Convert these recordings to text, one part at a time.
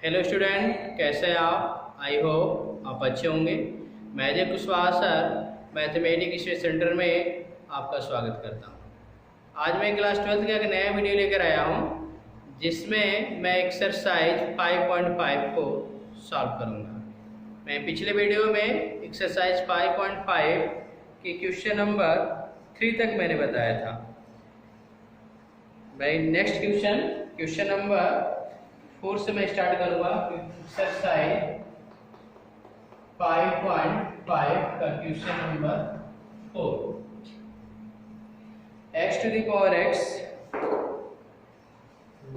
Hello student, कैसे हैं आप? आई होप आप अच्छे होंगे। मैं Ajay Kushwaha sir mathematics centre में आपका स्वागत करता हूं। आज मैं क्लास 12 का एक नया वीडियो लेकर आया हूं, जिसमें मैं एक्सरसाइज 5.5 को सॉल्व करूंगा। मैं पिछले वीडियो में एक्सरसाइज 5.5 के क्वेश्चन नंबर 3 तक मैंने बताया था। भाई नेक्स्ट क्वेश्चन नंबर 4 से मैं स्टार्ट करूंगा। एक्सरसाइज 5.5 का question number 4। x to the power x,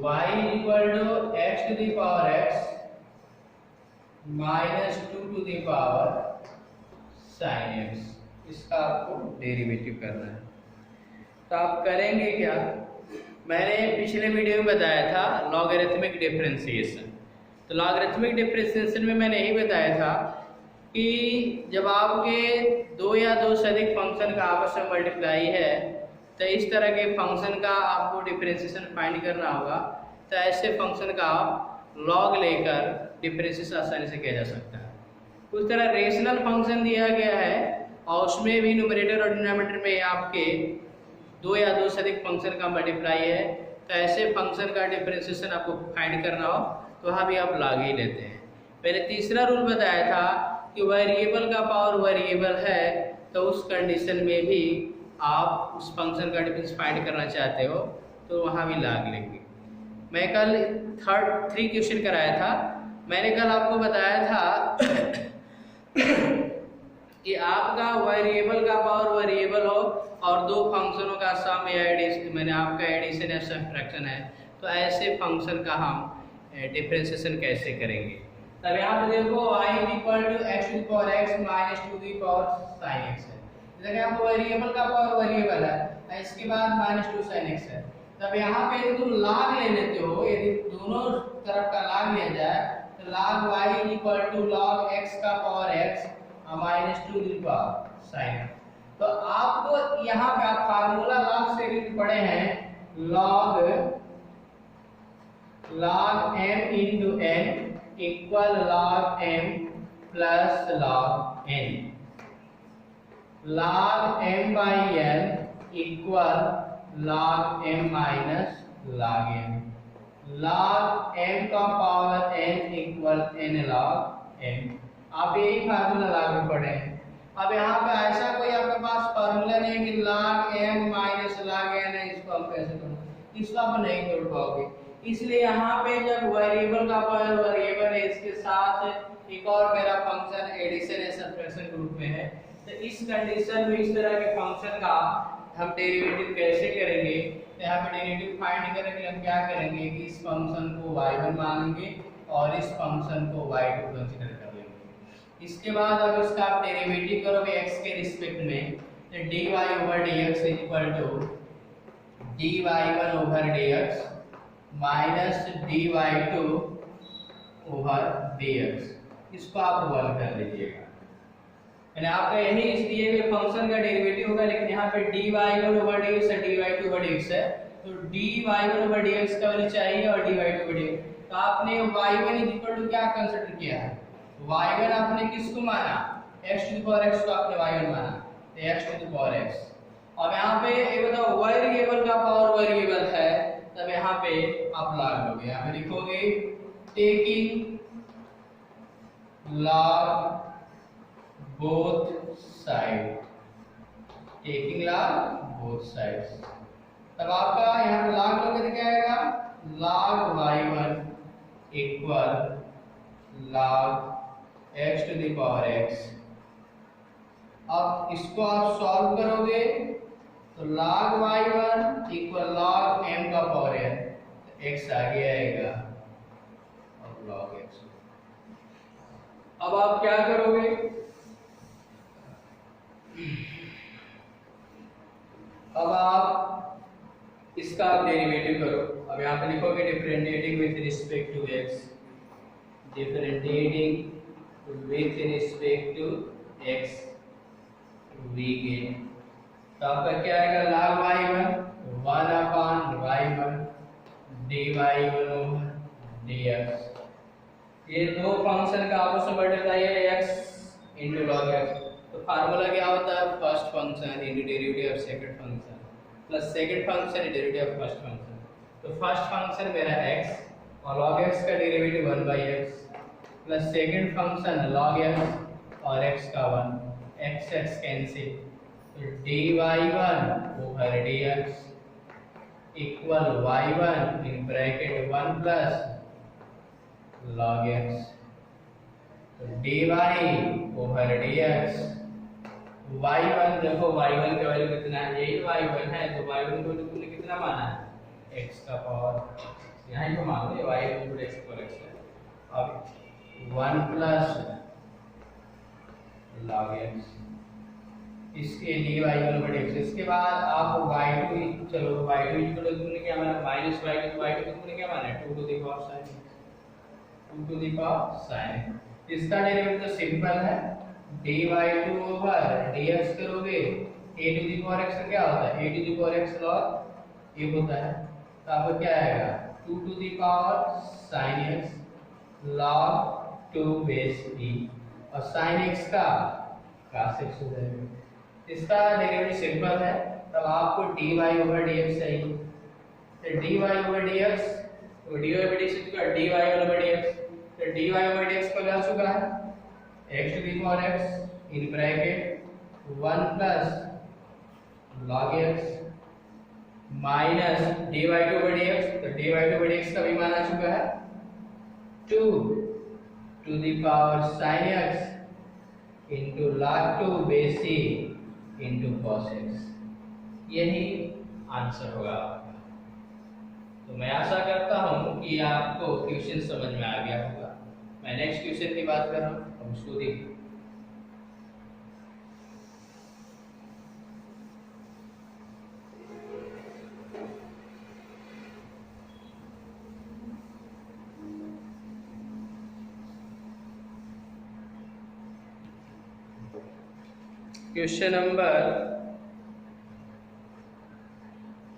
y equal to x to the power x minus 2 to the power sin x। इसका आपको डेरिवेटिव करना है। तो आप करेंगे क्या? मैंने पिछले वीडियो में बताया था लॉगरिथमिक डिफरेंशिएशन। तो लॉगरिथमिक डिफरेंशिएशन में मैंने यही बताया था कि जब आपके दो या दो से अधिक फंक्शन का आपस में मल्टीप्लाई है, तो इस तरह के फंक्शन का आपको डिफरेंशिएशन फाइंड करना होगा। तो ऐसे फंक्शन का आप लॉग लेकर डिफरेंशिएशन आसानी से किया जा सकता है। उस तरह रेशनल फंक्शन दिया गया है और उसमें भी न्यूमरेटर और डिनोमिनेटर में आपके दो या दो से अधिक फंक्शन का मल्टीप्लाई है। तो ऐसे फंक्शन का डिफरेंशिएशन आपको फाइंड करना हो तो वहाँ भी आप लॉग ही लेते हैं। मैंने तीसरा रूल बताया था कि वेरिएबल का पावर वेरिएबल है, तो उस कंडीशन में भी आप उस फंक्शन का डिफरेंस फाइंड करना चाहते हो तो वहाँ भी लॉग लेंगे। मैं कल 3 क्वेश्चन कराया था। मैंने कल आपको बताया था कि आपका वेरिएबल का पावर वेरिएबल हो और दो फंक्शनों का सम या एडिशन, मैंने आपका एडिशन या सब्ट्रैक्शन है, तो ऐसे फंक्शन का हम डिफरेंशिएशन कैसे करेंगे। तब यहाँ पे देखो y equal to x to the power x minus 2 to the power sin x है। जैसे यहाँ पे वेरिएबल का पावर वेरिएबल है, इसके बाद माइनस 2 sin x है। तब यहाँ पे यदि तुम log ले लेते हो, यदि दोनों तरफ का log लिया जाए तो log y equal to log x का power x minus 2 to the power sin। तो आपको यहाँ पे आप फार्मूला log से भी पढ़े हैं, log m into n equal log m plus log n, log m by n equal log m minus log n, log m का power n equal n log m। आप यही फार्मूला लागू पढ़े हैं। अब यहाँ पे ऐसा कोई आपके पास फार्मूला नहीं है कि log m minus log n है, इसको हम कैसे करें, इसको आप नहीं कर पाओगे। इसलिए यहाँ पे जब वेरिएबल का पावर वेरिएबल है, इसके साथ एक और मेरा फंक्शन एडिशन या सब्ट्रैक्शन ग्रुप में है, तो इस कंडीशन में इस तरह के फंक्शन का हम डेरिवेटिव कैसे करेंगे। तो यहाँ पे डेरिवेटिव फाइंड करने के लिए हम क्या करेंगे कि इस फंक्शन को y1 मानेंगे और इस फंक्शन को y2 कंसीडर कर लेंगे। इसके बाद अब इसका आप डेरिवेटिव करोगे x के रिस्पेक्ट में, तो dy over dx equal to dy1 over dx minus dy2 over dx। इसको आप 1 कर लीजिएगा। यानी आपका यही इस दिए गए फंक्शन का डेरिवेटिव होगा, लेकिन यहाँ पे dy1 ओवर dx है, dy2 ओवर dx है, तो dy1 ओवर dx का वैल्यू चाहिए और dy2 ओवर dx। तो आपने y1 इक्वल टू क्या कंसीडर किया है, y1 आपने किसको माना, x to the power x को आपने y1 माना, तो x to the power x। अब यहाँ पे ये बताओ वेरिएबल का पावर वेरिएबल है, तब यहाँ पे आप लॉग लोगे। यहाँ पे लिखोगे taking log both side, taking log both sides. तब आपका यहाँ पे लॉग लोगे तो क्या आएगा, log y1 equal log x to the power x। अब इसको आप सॉल्व करोगे तो log y1 equal log m का पावर n, तो x आगे आएगा और log x। अब आप क्या करोगे, अब आप इसका डेरिवेटिव करो। अब यहाँ पे लिखोगे differentiating with respect to x, differentiating with respect to x we gain. तो आपका क्या आएगा, log y1 1 upon y1 dy1 over dx ये दो फंक्शन का आपस में मल्टीप्लाई है x इंटू लॉग x। तो फार्मूला क्या होता है, first function into derivative of second function plus second function derivative of first function. तो फर्स्ट फंक्शन मेरा x और log x का derivative 1/x plus second function log x और x का 1, x x कैंसिल, तो dy1 over dx equal y1 इन bracket 1 plus log x, तो dy over dx y1, देखो y1 का वैल्यू कितना है, यही y1 है, तो y1 को तुमने कितना माना है, x का पावर, यहाँ पे मान लो ये y1 इनटू x पर x है। अब 1 प्लस log x, इसके dy1 ओवर dx। इसके बाद आप y2, चलो y2 इक्वल तुमने क्या माना, माइनस y2, तो y2 तुमने क्या माना है 2 to the power sin, 2 to the power sin। इसका डेरिवेटिव तो सिंपल है, dy2 ओवर dx करोगे a to the power x क्या होता है, a to the power x log ये होता है, तो आपको क्या आएगा 2 to the power sin x log 2 base e, और sin x का cos x हो जाएगा। इसका डेरिवेटिव सिंपल है, तब आपको dy ओवर dx चाहिए, तो dy ओवर dx, तो dy ओवर dx का dy ओवर dx, तो dy ओवर dx को आ चुका है x to the power x in bracket 1 plus log x minus dy over dx, तो dy ओवर dx का भी मान आ चुका है 2 to the power sin x into log 2 base e into cos x, यही आंसर होगा आपका। तो मैं आशा करता हूं कि आपको क्वेश्चन समझ में आ गया होगा। मैं नेक्स्ट क्वेश्चन की बात कर रहा हूं, अब उसको देखिए। क्वेश्चन नंबर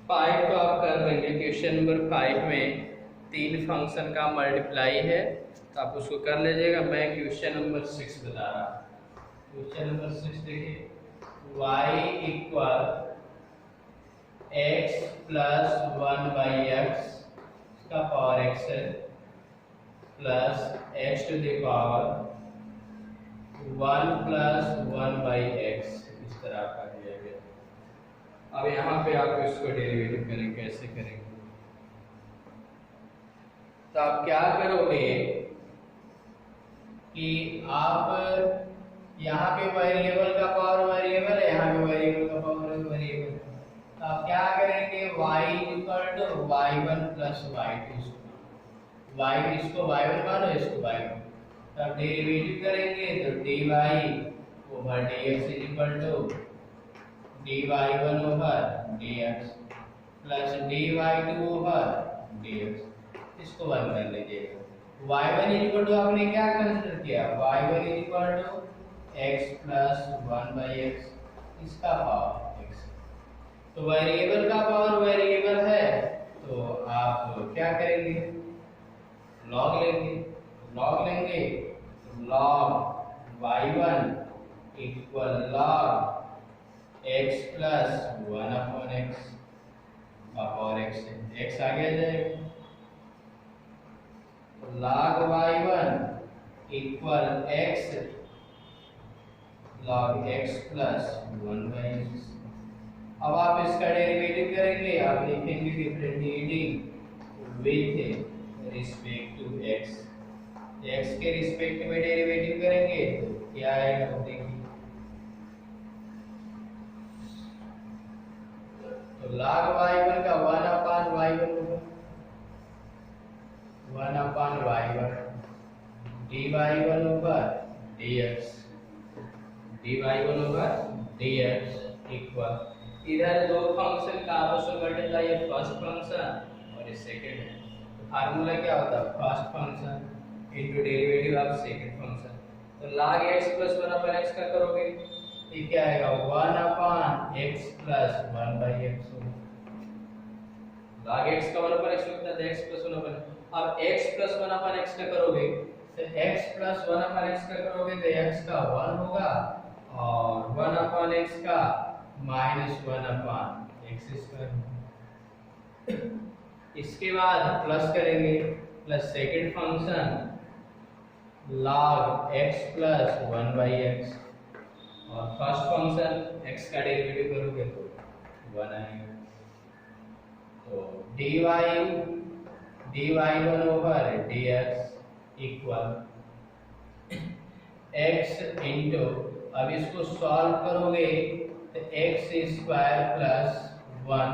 5 को आप कर लेंगे। क्वेश्चन नंबर 5 में 3 फंक्शन का मल्टीप्लाई है, तो आप उसको कर लीजिएगा। मैं क्वेश्चन नंबर 6 बता रहा हूँ। क्वेश्चन नंबर 6 देखिए, y equal x plus 1/x का पावर x है plus x to the power 1 plus 1/x, इस तरह का दिया गया। अब यहाँ पे आप इसको डेरिवेटिव करेंगे, कैसे करेंगे, तो आप क्या करोगे कि आप यहाँ पे वेरिएबल का पावर वेरिएबल है, यहाँ पे वेरिएबल का पावर वेरिएबल है, तो आप क्या करेंगे y equal to y1 plus y2, y इसको y1 मानो, इसको y1, तब डेरिवेटिव करेंगे तो dy over dx is equal to dy1 over dx plus dy2 over dx, इसको 1 कर लीजिएगा। y1 इज इक्वल टू आपने क्या कंसीडर किया, y1 is equal to x plus 1/x, इसका पावर x, तो वेरिएबल का पावर वेरिएबल है, तो आप क्या करेंगे लॉग लेंगे, लॉग लेंगे तो log y1 equal log x plus 1/x, power x है, x आगे आ जाएगा, तो log y1 equal x log x plus 1/x। अब आप इसका डेरिवेटिव करेंगे, आप लिखेंगे differentiating with respect to x, x के रिस्पेक्ट में डेरिवेटिव करेंगे तो क्या आएगा देखिए, तो log y1 का 1/y1 होगा, 1/y1 dy1 over dx, dy1 over dx equal, इधर दो फंक्शन का आपस में मल्टीप्लाई है, फर्स्ट फंक्शन और ये सेकंड है, तो फार्मूला क्या होता है first function into derivative of second function, तो log x प्लस 1/x का करोगे ये क्या आएगा 1/x प्लस 1/x होगा, log x का 1/x होता है x प्लस 1/x। अब x प्लस 1/x का करोगे तो x प्लस 1 अपन x का करोगे तो x का 1 होगा और 1 अपन x का माइनस 1 अपन x स्क्वायर। इसके बाद प्लस करेंगे, plus second function log x plus 1 by x, और फर्स्ट फंक्शन x का डेरिवेटिव करोगे तो 1 आएगा। तो dy1 over dx equal x into, अब इसको सॉल्व करोगे तो x square plus 1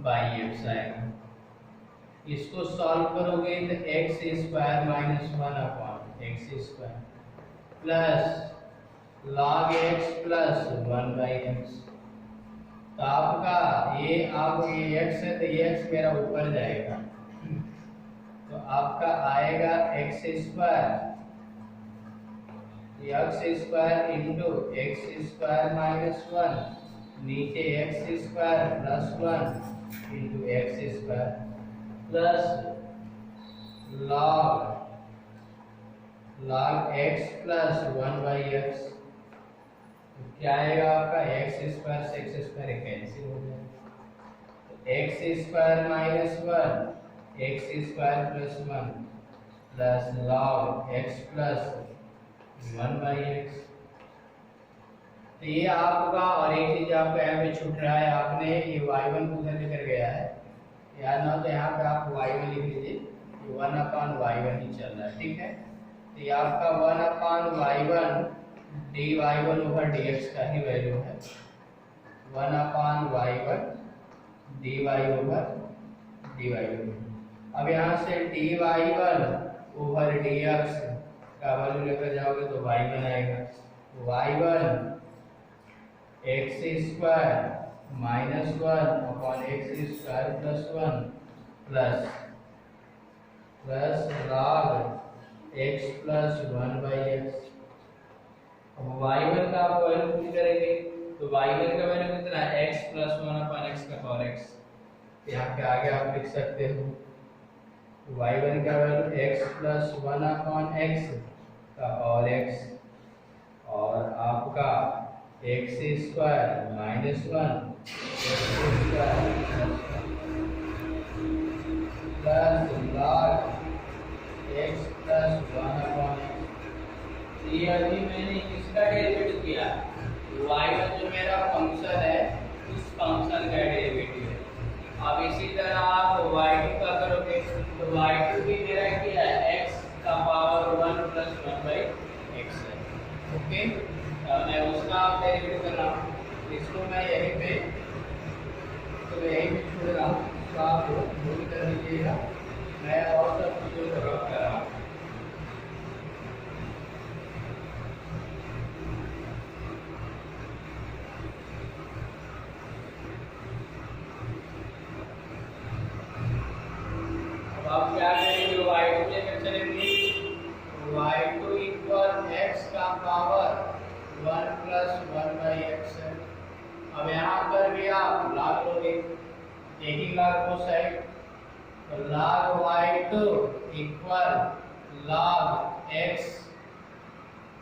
by x आएगा। इसको सॉल्व करोगे तो x square minus 1 upon x square plus log x plus 1 by x. तो आपका ये x है तो ये x मेरा ऊपर जाएगा, तो आपका आएगा x square into x square minus 1, नीचे x square plus 1 into x square plus log x plus 1 by x. क्या आएगा आपका x स्क्वायर से x स्क्वायर कैंसिल हो जाएगा, x square minus 1 x square plus 1 plus log x plus 1 by x. तो ये आपका, और एक चीज आपका यहाँ पे छूट रहा है, आपने ये y1 को उधर लेकर गया है, याद ना हो तो यहाँ पे आप y1 लिख लीजिए, ये 1 अपॉन y1 ही चल रहा है, ठीक है। तो ये आपका 1 upon y1 dy1 over dx का ही वैल्यू है, 1 upon y1 dy over dy1। अब यहाँ से dy1 ओवर dx का वैल्यू लेकर जाओगे तो y1 आएगा, y1 x square minus 1 upon x square plus 1 plus log x plus 1 by x. अब y1 का आप वैल्यू पुट करेंगे तो y1 का वैल्यू कितना है, x प्लस 1 अपॉन x का पावर x। यहाँ पे आगे आप लिख सकते हो y1 का value x plus 1 upon x का पावर x, और आपका x square minus 1 plus log x plus 1 upon x। ये अभी मैंने किसका डेरिवेटिव किया, y1 जो मेरा फंक्शन है उस फंक्शन का डेरिवेटिव है। अब इसी तरह आप y2 का करोगे तो y2 भी मेरा क्या है, x का पावर 1 प्लस 1 बाई एक्स है, ओके। मैं उसका आप डेरिवेटिव कर रहा हूँ, इसको मैं यहीं पे छोड़ रहा हूँ, तो आप भूल कर लीजिएगा, मैं और सब चीज़ों को रख कर रहा हूँ। अब क्या करेंगे, y2 लेकर चलेंगे, y2 इक्वल x का पावर 1 प्लस 1 बाई एक्स है। अब यहाँ पर भी आप log लोगे, एक ही log को साइड, तो log y2 equal log x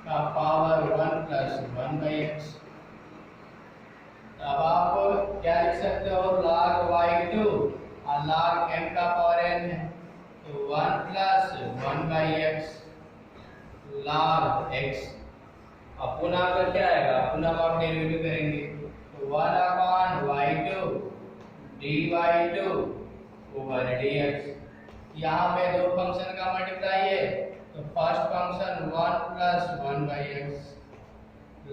का पावर 1 प्लस 1 बाई एक्स। अब आप क्या लिख सकते हो, log y2 और log m का पावर n है, तो 1 plus 1 by x log x। अब पुनः कर क्या आएगा, पुनः आप डेरिवेटिव करेंगे तो 1 upon y2 dy2 over dx। यहाँ पे दो फंक्शन का मल्टीप्लाई है, तो first function 1 plus 1 by x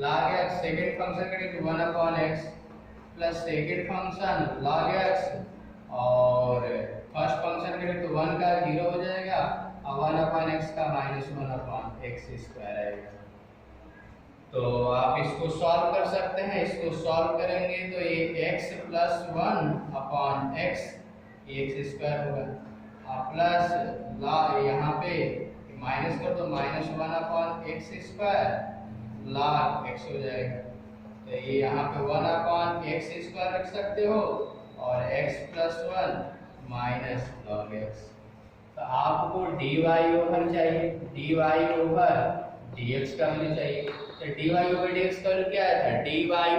log x, second function करेंगे 1 upon x plus second function log x, और फर्स्ट फंक्शन करें तो 1 का 0 हो जाएगा और 1 अपॉन x का माइनस 1 अपॉन एक्स स्क्वायर आएगा। तो आप इसको सॉल्व कर सकते हैं, इसको सॉल्व करेंगे तो ये x plus 1 upon x x square होगा, और प्लस यहाँ पे माइनस कर तो minus 1 upon x square log x हो जाएगा। तो ये यहाँ पे 1 अपॉन एक्स स्क्वायर रख सकते हो और x plus 1 minus log x। तो आपको dy ओवर चाहिए, dy ओवर dx का वैल्यू चाहिए। तो dy ओवर dx का वैल्यू क्या था, dy1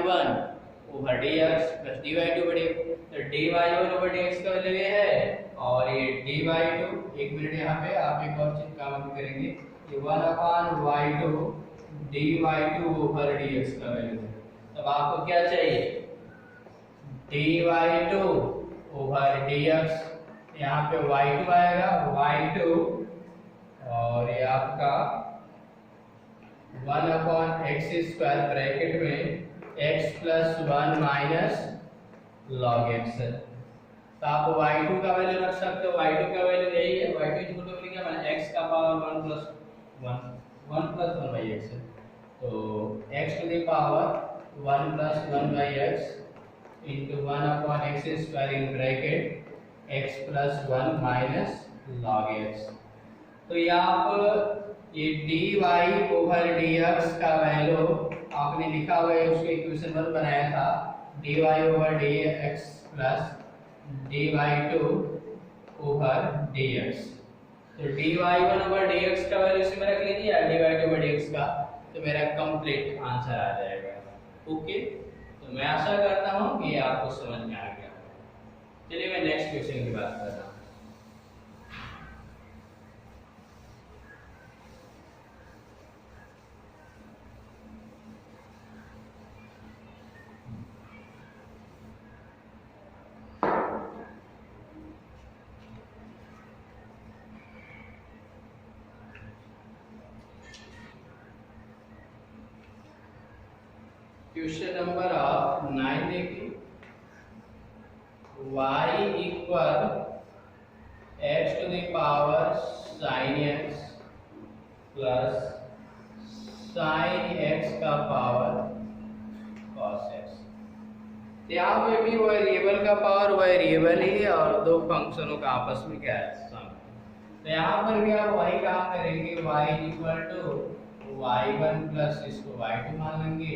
over dx plus dy2 over dx। तो dy1 ओवर dx का वैल्यू ये है, और ये dy2, एक मिनट यहाँ पे आप एक और चीज काम करेंगे, ये 1/y2 dy2 ओवर dx का वैल्यू है। तब आपको क्या चाहिए, dy2 ओवर dx, यहाँ पे y2 आएगा, y2 और ये आपका 1/x² ब्रैकेट में x plus 1 minus log x है। तो आप y2 का वैल्यू रख सकते हो, y2 का वैल्यू यही है, y2 इक्वल टू क्या बना, x का पावर 1 प्लस 1 बाई x है। तो x to the power 1 plus 1 by x into 1/x² in bracket x plus 1 minus log x। तो यहाँ पर ये dy ओवर dx का वैल्यू आपने लिखा हुआ है, उसके इक्वेशन 1 बनाया था, dy over dx plus dy2 over dx। तो dy1 ओवर dx का वैल्यू इसमें रख लीजिए, dy2 ओवर dx का, तो मेरा कंप्लीट आंसर आ जाएगा। ओके, तो मैं आशा करता हूँ कि आपको समझ में आ गया। चलिए मैं नेक्स्ट क्वेश्चन की बात कर रहा हूँ। क्वेश्चन नंबर 9 देखिए, y equal x to the power sin x plus sin x का पावर cos x। यहाँ पे भी वेरिएबल का पावर वेरिएबल ही है और दो फंक्शनों का आपस में क्या है, सम। तो यहाँ पर भी आप वही काम करेंगे, y equal to y1 plus इसको y2 मान लेंगे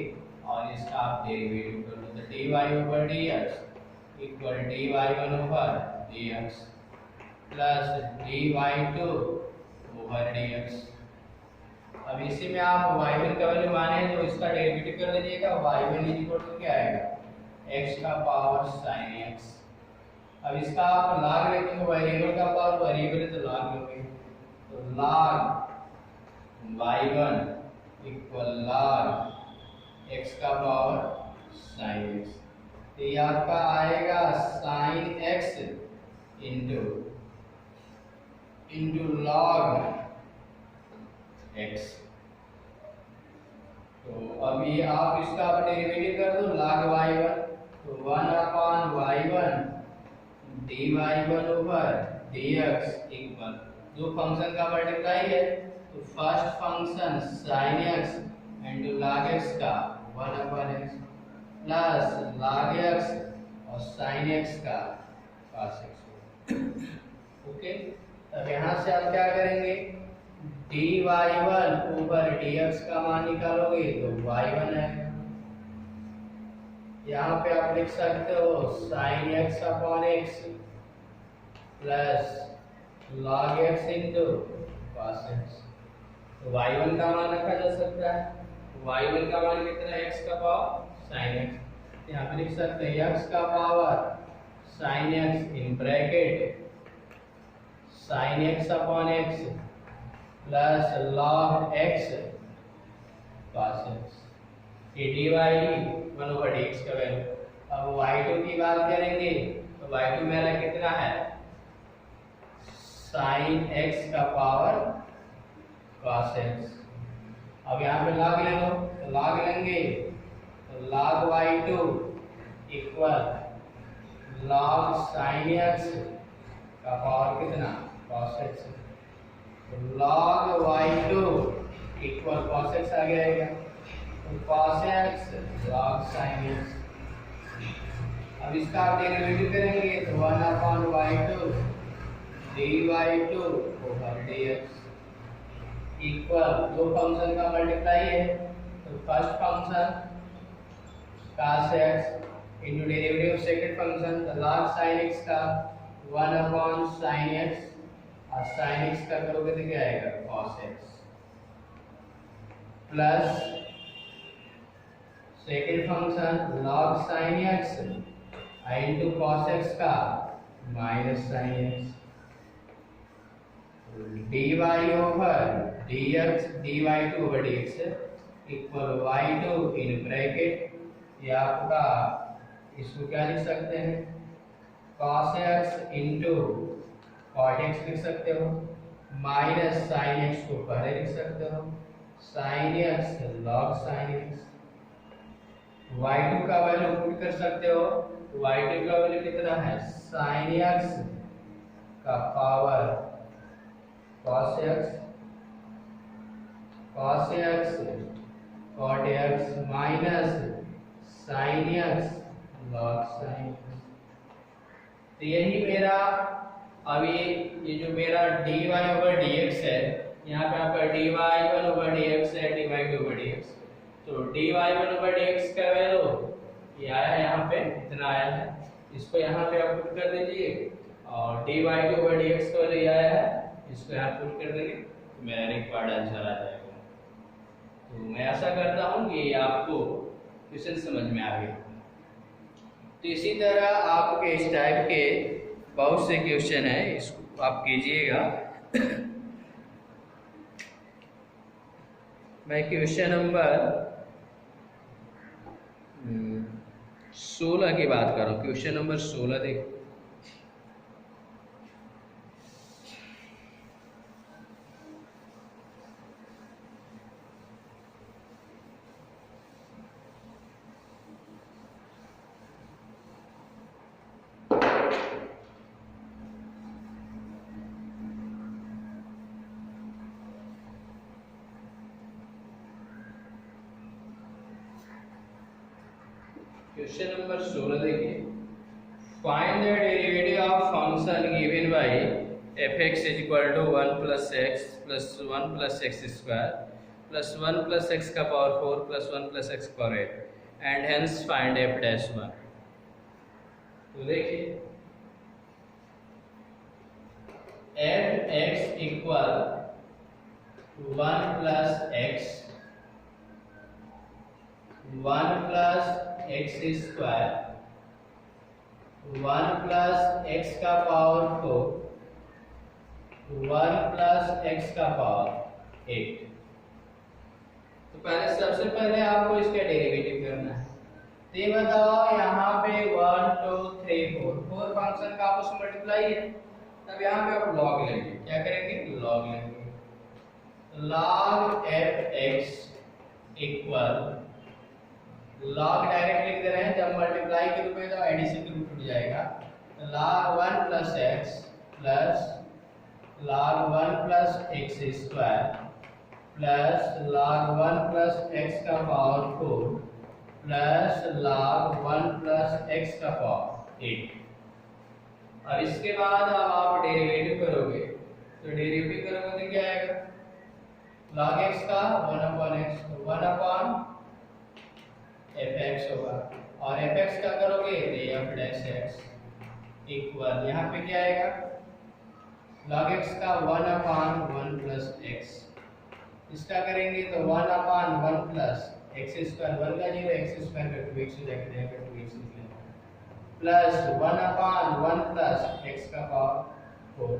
और इसका आप डेरिवेटिव कर लो। तो dy over dx equal dy1 over dx plus dy2 over dx। अब इसी में आप y1 का वैल्यू माने तो इसका डेरिवेटिव कर लीजिएगा, y1 इक्वल टू क्या आएगा, x का पावर sin x। अब इसका आप log लेंगे, वेरिएबल का पावर वेरिएबल है तो log लोगे, तो log y1 equal log x का पावर sin x। तो ये आपका आएगा sin x into log x। तो अभी आप इसका डेरिवेटिव कर दो, log y1, तो 1/y1 dy1 over dx equal, दो फंक्शन का मल्टीप्लाई है, तो first function sin x into log x का 1/x प्लस log x और sin x का cos x। ओके, अब यहाँ से आप क्या करेंगे, dy1 ओवर dx का मान निकालोगे तो y1 है। यहाँ पे आप लिख सकते हो sin x upon x plus log x into cos x। तो y1 का मान रखा जा सकता है, y1 का मान कितना है, x का पावर sin x। यहाँ पे लिख सकते हैं x का power sin x in bracket sin x upon x plus log x cos x। ये dy 1 ओवर dx का वैल्यू। अब y2 की बात करेंगे तो y2 मेरा कितना है, sin x का पावर cos x। अब यहाँ पे log ले लो, तो log लेंगे तो log y2 equal log sin x का पावर कितना, cos x। तो log y2 equal cos x आ जाएगा, तो cos x log sin x। अब इसका आप डेरिवेटिव करेंगे तो 1/y2 dy2 over dx equal, दो फंक्शन का मल्टीप्लाई है, तो first function cos x into derivative second function तो log sin x का 1/sin x और साइन एक्स का करोगे तो क्या आएगा cos x plus second function log sine x into cos x का minus sine x dy over dx dy2 over dx equal y2 in bracket ये आपका इसको क्या लिख सकते हैं cos x into cot x लिख सकते हो माइनस साइन x को पहले लिख सकते हो sine x log sine x y2 का वैल्यू पुट कर सकते हो y2 का वैल्यू कितना है साइन x का power cos x cot x minus sin x log sin x। तो यही मेरा अभी ये जो मेरा dy ओवर dx है यहाँ पे आपका dy1 ओवर dx है dy2 ओवर dx तो dy1 ओवर dx का वैल्यू ये आया है यहाँ पे इतना आया है इसको यहाँ पे आप पुट कर दीजिए और dy2 ओवर dx का वैल्यू आया है इसको यहाँ पुट कर देंगे तो मेरा रिक्वायर्ड आंसर आ जाएगा। तो मैं आशा करता हूँ कि आपको क्वेश्चन समझ में आ गया। तो इसी तरह आपके इस टाइप के बहुत से क्वेश्चन है इसको आप कीजिएगा। मैं क्वेश्चन नंबर 16 की बात कर रहा हूँ। क्वेश्चन नंबर 16 देखो क्वेश्चन नंबर 16 देखिए find the derivative of function given by fx is equal to 1 plus x plus 1 plus x square plus 1 plus x का power 4 plus 1 plus x power 8 and hence find f dash 1। तो देखिए fx इक्वल 1 plus x 1 plus x square 1 plus x का power 4 1 plus x का power 8। तो पहले सबसे पहले आपको इसका डेरिवेटिव करना है। तो ये बताओ यहाँ पे 1 2 3 4 फंक्शन का आपस में मल्टीप्लाई है तब यहाँ पे आप लॉग लेंगे। क्या करेंगे लॉग लेंगे। log fx equal log direct लिख दे रहे हैं जब मल्टीप्लाई के रूप में तो एडिशन के रूप में जाएगा log 1 plus x plus log 1 plus x square plus log 1 plus x का power 4 plus log 1 plus x का पावर 8। और इसके बाद अब आप डेरिवेटिव करोगे तो डेरिवेटिव करोगे तो क्या आएगा log x का 1 अपॉन x 1 अपॉन fx होगा और fx का करोगे तो f डैश x इक्वल यहाँ पे क्या आएगा log x का 1 अपॉन 1 प्लस x इसका करेंगे तो 1 अपॉन 1 प्लस x स्क्वायर 1 का 0 x स्क्वायर का 2x हो जाएगा यहाँ पे 2x लिख लेना प्लस 1 अपॉन 1 प्लस x का पावर 4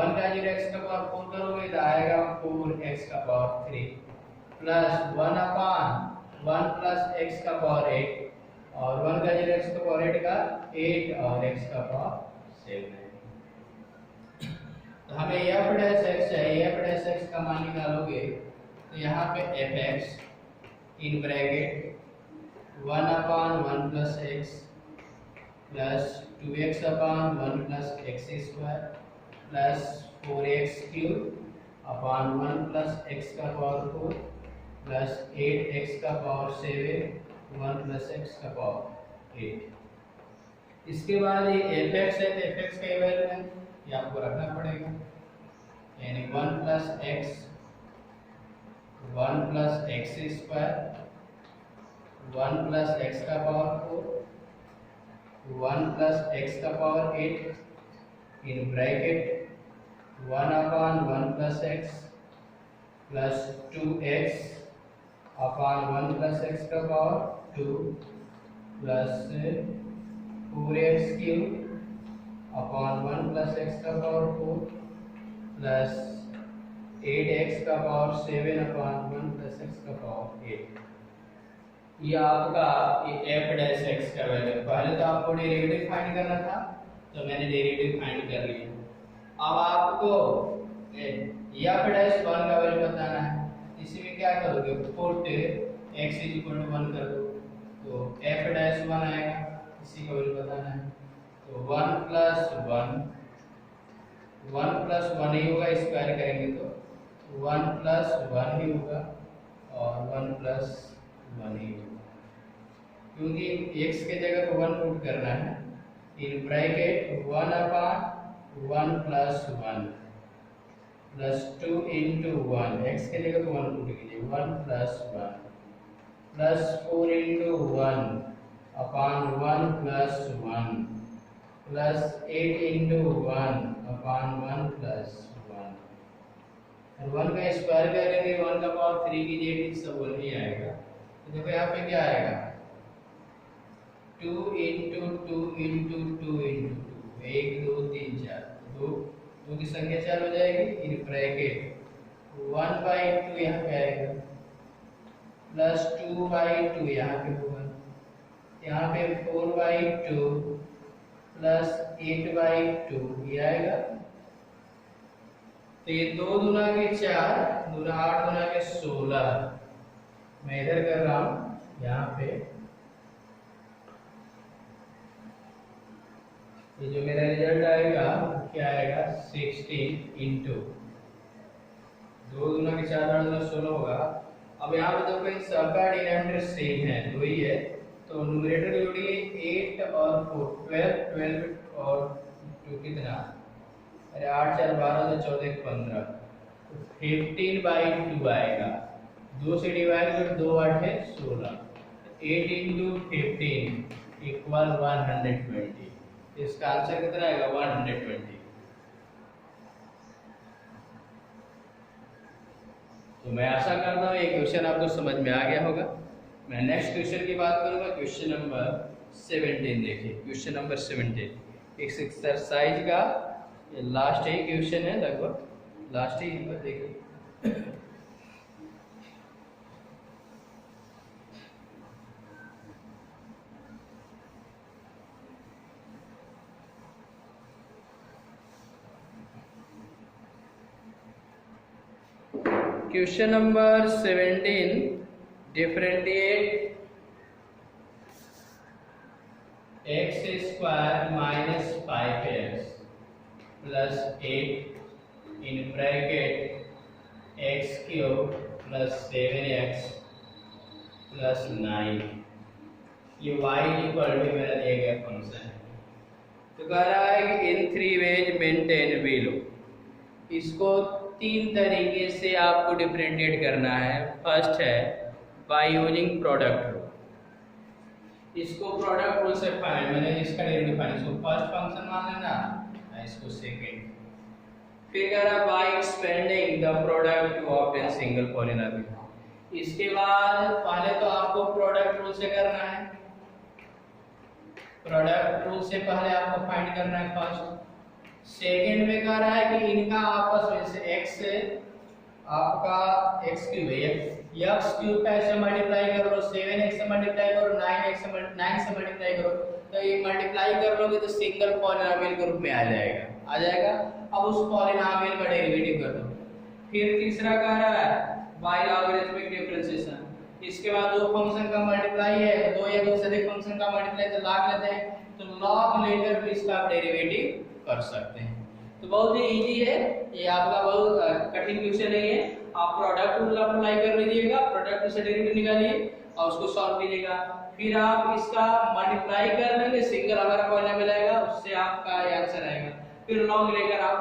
1 का 0 x का पावर 4 करोगे तो आएगा 4x का power 3 plus 1 upon 1 plus x का पावर 8 और 1 का 0 x का पावर 8 का 8 और x का पावर 7। तो हमें f डैश x चाहिए। f डैश x का मान निकालोगे तो यहाँ पे fx इन bracket 1 upon 1 plus x plus 2x upon 1 plus x square plus 4x cube upon 1 plus x का पावर 4 प्लस 8x का पावर 7 1 प्लस x का पावर 8। इसके बाद ये fx है तो fx का वैल्यू है ये आपको रखना पड़ेगा यानी 1 plus x 1 plus x square 1 plus x का पावर 4 1 प्लस x का power 8 in bracket 1/1 plus x plus 2x upon 1 plus x का power 2 plus 4x cube upon 1 plus x का पावर 4 प्लस 8x का पावर 7 अपॉन 1 प्लस एक्स का power 8। ये आपका ये f dash x का value. पहले तो आपको डेरिवेटिव फाइंड करना था, तो मैंने डेरिवेटिव फाइंड कर लिया। अब आपको f डैश 1 का वैल्यू बताना है। इसी में क्या करोगे, पुट x = 1 कर दो, तो f डैश 1 आएगा, इसी का वैल्यू बताना है। तो 1 प्लस 1 ही होगा, स्क्वायर करेंगे तो 1 प्लस 1 ही होगा और 1 प्लस 1 ही होगा, क्योंकि x के जगह पर 1 पुट करना है। इन bracket 1/1 plus 1 plus 2 into 1, x के जगह पर 1 पुट कीजिए, 1 plus 1 plus 4 into 1 upon 1 plus 1 plus 8 into 1 upon 1 plus 1। और 1 का स्क्वायर करेंगे, 1 का पावर 3 कीजिए, सब 1 ही आएगा। तो देखो यहाँ पे क्या आएगा, 2 इंटू 2 इंटू 2 इंटू 2, 1 2 3 4, 2 की संख्या 4 हो जाएगी। इन ब्रैकेट 1/2 यहाँ पे आएगा प्लस 2/2 यहाँ पे होगा, यहाँ पे 4/2 प्लस 8/2 ये आएगा। तो ये 2 दूना के 4, 2 8 दूना के 16। मैं इधर कर रहा हूँ, यहाँ पे ये जो मेरा रिजल्ट आएगा क्या आएगा, 16 इंटू 2 दूना के 4 8 दूना 16 होगा। अब यहाँ पे देखो इन सबका डिनोमिनेटर सेम है, 2 ही है, तो न्यूमरेटर जोड़िए 8 और 4 12 और 2 कितना, अरे 8 4 12 तो 14 15, तो 15/2 आएगा। 2 से डिवाइड कर, 2 8 है 16, 8 इंटू 15 इक्वल 120। इसका आंसर कितना आएगा, 120। तो मैं आशा करता हूँ ये क्वेश्चन आपको समझ में आ गया होगा। मैं नेक्स्ट क्वेश्चन की बात करूंगा, क्वेश्चन नंबर 17। देखिए क्वेश्चन नंबर 17 इस एक्सरसाइज का ये लास्ट ही क्वेश्चन है, लगभग लास्ट ही पर। देखिए question number 17, differentiate x² minus 5x plus 8 in bracket x³ plus 7x plus 9। ये y इक्वल टू मेरा दिया गया फंक्शन है। तो कह रहा है कि इन 3 वेज मेंटेन बिलो। इसको 3 तरीके से आपको डिफरेंशिएट करना है। फर्स्ट है बाय यूजिंग प्रोडक्ट रूल। इसको प्रोडक्ट रूल से फाइंड, मैंने इसका डेरिवेटिव फाइंड, इसको फर्स्ट फंक्शन मान लेना, इसको सेकंड। फिर कह रहा by expanding the product to obtain single polynomial. इसके बाद पहले तो आपको प्रोडक्ट रूल से करना है, प्रोडक्ट रूल से पहले आपको फाइंड करना है फर्स्ट। सेकंड में कह रहा है कि इनका आपस में से x से आपका x³ है, x³ का ऐसे मल्टीप्लाई कर लो, 7x से मल्टीप्लाई करो, 9 से मल्टीप्लाई करो, तो ये मल्टीप्लाई कर लोगे तो सिंगल पॉलिनोमियल के रूप में आ जाएगा। अब उस पॉलिनोमियल का डेरिवेटिव कर दो। फिर तीसरा कह रहा है बाय लॉगरिथमिक डिफरेंशिएशन। इसके बाद दो फंक्शन का मल्टीप्लाई है, दो या दो से अधिक फंक्शन का मल्टीप्लाई तो लॉग लेते हैं, तो लॉग लेकर भी इसका आप डेरिवेटिव कर सकते हैं। तो बहुत ही इजी है ये, आपका बहुत कठिन क्वेश्चन नहीं है। आप प्रोडक्ट रूल अप्लाई कर लीजिएगा, प्रोडक्ट से डेरिवेटिव निकालिए और उसको सॉल्व कीजिएगा। फिर आप इसका मल्टीप्लाई कर लेंगे, सिंगल हमारा पॉलिनोमियल आएगा, उससे आपका आंसर आएगा। फिर लॉग लेकर आप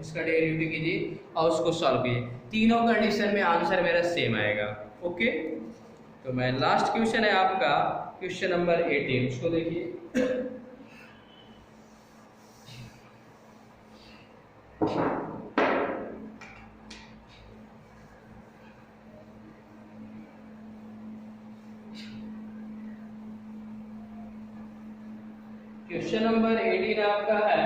इसका डेरिवेटिव कीजिए और उसको सॉल्व कीजिए। तीनों कंडीशन में आंसर मेरा सेम आएगा। ओके, तो मैं लास्ट क्वेश्चन है आपका क्वेश्चन नंबर 18, उसको देखिए। क्वेश्चन नंबर 18 आपका है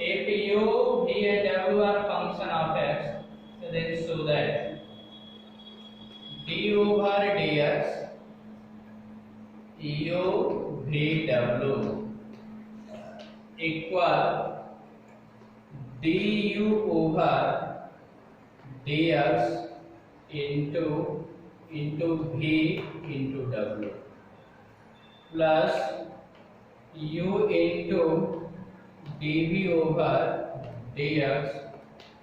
if u, v and w are function of x, so then show that d over dx u v w equal du over dx into v into w plus u into dv over dx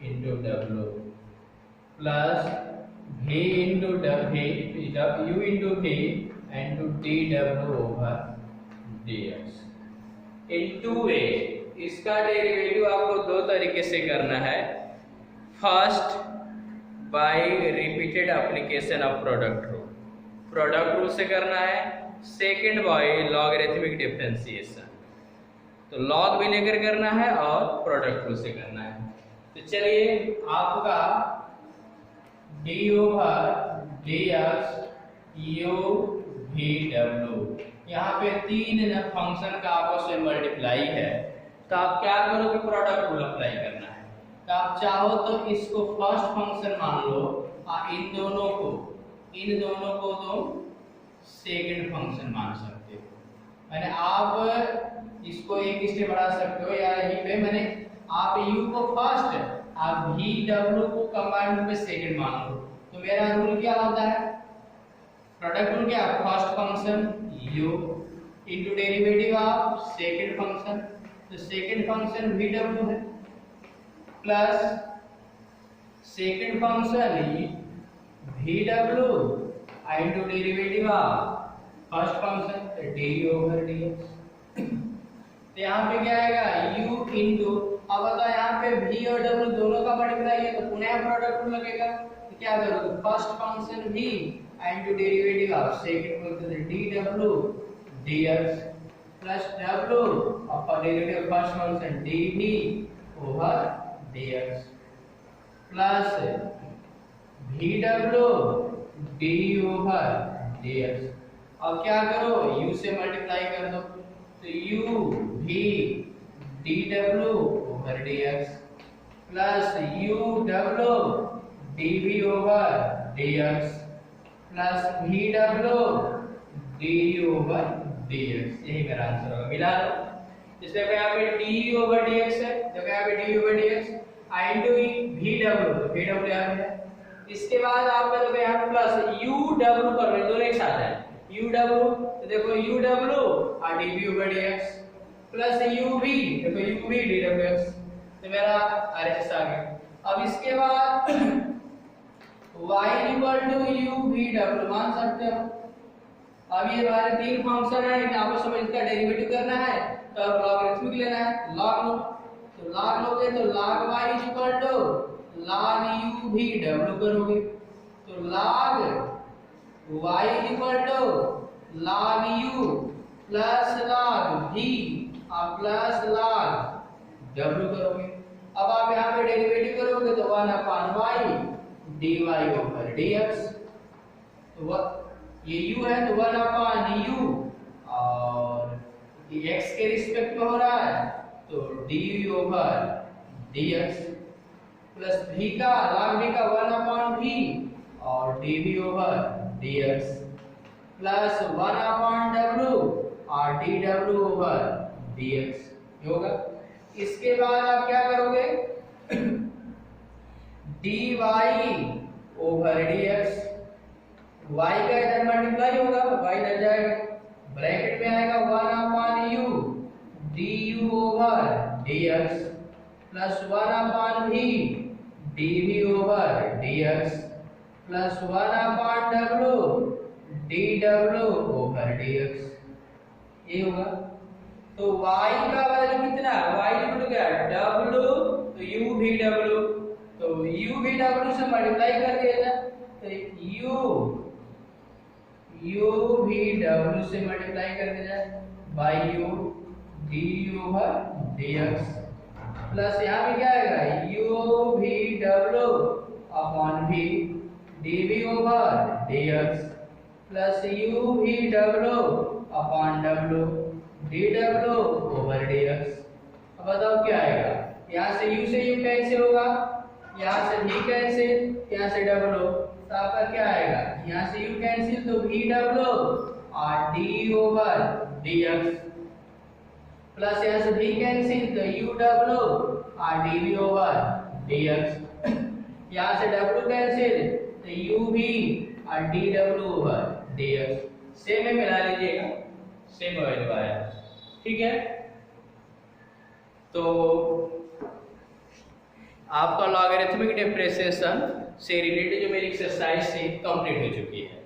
into w plus v into w u into v and to dw over dx in two ways. इसका derivative आपको दो तरीके से करना है. First by repeated application of product rule से करना है. Second by logarithmic differentiation. तो लॉग भी लेकर करना है और प्रोडक्ट रूल से करना है. तो चलिए आपका d over dx u v w, यहाँ पे तीन फंक्शन का आपस में मल्टीप्लाई है. तो आप क्या करोगे, प्रोडक्ट रूल अप्लाई करना है. तो आप चाहो तो इसको फर्स्ट फंक्शन मान लो और इन दोनों को तुम सेकंड फंक्शन मान सकते हो. मैंने आप इसको एक स्टेप बढ़ा सकते हो या यहीं पे मैंने आप u को फर्स्ट आप v w को कंबाइंड में सेकंड मान लो. तो मेरा रूल क्या होता है, प्रोडक्ट रूल क्या, first function u into derivative of second function. तो सेकंड फंक्शन v w है plus second function v w into derivative of first function d over dx. तो यहाँ पे क्या आएगा u इनटू, अब बताओ यहाँ पे v और w दोनों का मल्टीप्लाई है तो पुनः प्रोडक्ट रूल लगेगा. तो क्या करोगे, first function v into derivative of second function dw dx plus w और derivative first function dv over dx plus vw d over dx. अब क्या करो, u से मल्टीप्लाई कर दो. तो u v dw over dx plus u w dv over dx plus vw d over dx. यही मेरा आंसर होगा. मिला लो. इसमें यहाँ पे d ओवर dx है, देखो यहाँ पे d over dx into vw, तो vw आ गया. इसके बाद आप करोगे यहाँ प्लस uw कर रहे दोनों एक साथ है uw, तो देखो uw और dv over dx plus uv, देखो uv dwx. तो मेरा RHS आ गया. अब इसके बाद y इक्वल टू uv मान सकते हो. अब ये हमारे तीन फंक्शन है, इन आपस में इसका डेरिवेटिव करना है तो अब लॉगरिथमिक लेना है. लॉग लो, तो लॉग लोगे तो log y equal to log u v w करोगे. तो log y equal to log u plus log v और प्लस log w करोगे. अब आप यहाँ पे डेरिवेटिव करोगे तो 1 upon y dy over dx. तो ये u है तो 1 अपॉन u और ये x के रिस्पेक्ट में हो रहा है तो dv over dx plus v का log v का 1 अपॉन v और dv over dx plus 1 upon w और dw ओवर dx. ये होगा. इसके बाद आप क्या करोगे, dy ओवर dx, y का इधर मल्टीप्लाई होगा, y इधर जाएगा, ब्रैकेट में आएगा 1 upon u du over dx plus 1 upon v dv over dx plus 1 upon w dw over dx. ये होगा. तो y का वैल्यू कितना है, y इक्वल टू क्या है, w, तो u v w, तो u v w से मल्टीप्लाई कर दिया जाए तो u v w से मल्टीप्लाई कर दिया जाए by u d over dx plus यहाँ पे क्या आएगा u v w upon v dv over dx plus u v w upon w dw over dx। अब बताओ क्या आएगा, यहाँ से u कैंसिल होगा, यहाँ से v कैंसिल, यहाँ से w, तो आपका क्या आएगा, यहाँ से u कैंसिल तो vw और d ओवर dx, प्लस यहाँ से v कैंसिल तो uw और dv ओवर dx, यहाँ से w कैंसिल तो uv और dw ओवर dx। सेम में मिला लीजिएगा, सेम वैल्यू आया, ठीक है। तो आपका लॉगरिथमिक डिफरेंशिएशन से रिलेटेड जो मेरी एक्सरसाइज से कंप्लीट हो चुकी है।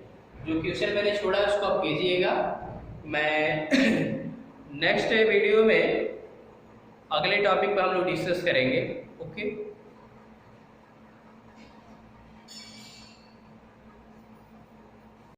जो क्वेश्चन मैंने छोड़ा है उसको आप कीजिएगा। मैं नेक्स्ट वीडियो में अगले टॉपिक पर हम लोग डिस्कस करेंगे। ओके।